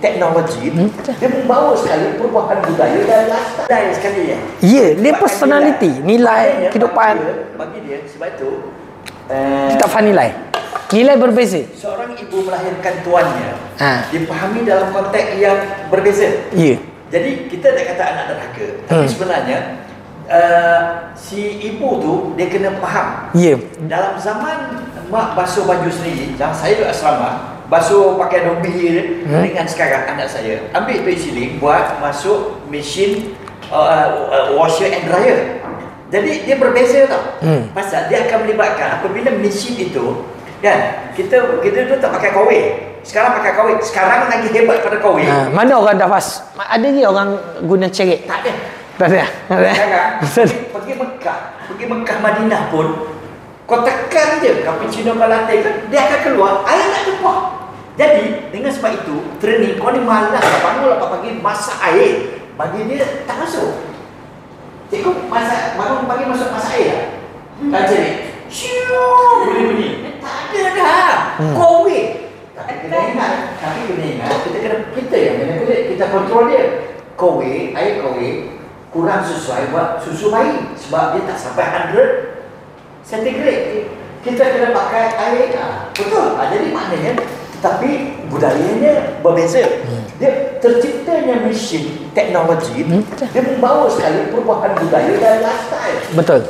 teknologi, dia membawa sekali perubahan budaya dan lifestyle sekali ya. Ya, dia personality, nilai kehidupan. Bagi dia sebab itu Tak faham nilai. Nilai berbeza. seorang ibu melahirkan tuannya, dipahami dalam konteks yang berbeza. Ya. Jadi kita tak kata anak derhaka, tapi sebenarnya si ibu tu dia kena faham. Ya. Dalam zaman mak basuh baju sendiri, saya duduk asrama, basuh pakai dobi dengan sekarang anak saya ambil duit siling buat masuk mesin washer and dryer. Jadi dia berbeza tau. Pasal dia akan melibatkan apabila mesin itu kan, kita tu tak pakai kawai. Sekarang pakai kawai. Sekarang lagi hebat pada kawai. Mana orang dah fas? Ada je orang guna cerit. Tak ada. Tak ada. Sekarang pergi Mekah Madinah pun, kau tekan je cappuccino ke latte kan, dia akan keluar air tak tumpah. Jadi dengan sebab itu training kau ni malas bangun 8 pagi masak air, bagi dia tak masuk. Cikgu bangun pagi masuk masak air tak? Tak jadi. Syuuuh bunyi. Tak ada dah. Kowe. Tapi kena ingat, kita yang kena kulit, kita kontrol dia. Air kowe kurang sesuai buat susu bayi sebab dia tak sampai 100 centigrade. Kita kena pakai air. Betul. Jadi maknanya, tetapi budayanya berbeza. Dia terciptanya mesin teknologi, dia membawa sekali perubahan budaya dan lifestyle. Betul.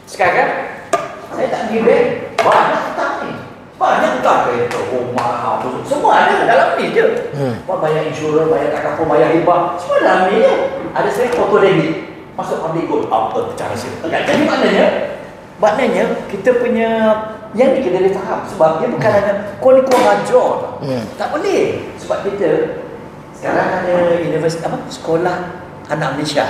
Sekarang saya tak pergi bank, banyak hutang ni. Banyak hutang kereta, rumah, semua ada dalam ni je. Bayar insurans, bayar takaful, bayar hibah, semua dalam ni je. Ada saya foto debit, masuk public gold, apa cara saya. Jadi maknanya kita punya yang ni kita boleh faham sebab dia bukan hanya kau ni kurang ajar tau. Tak boleh sebab kita sekarang ada universiti sekolah anak Malaysia.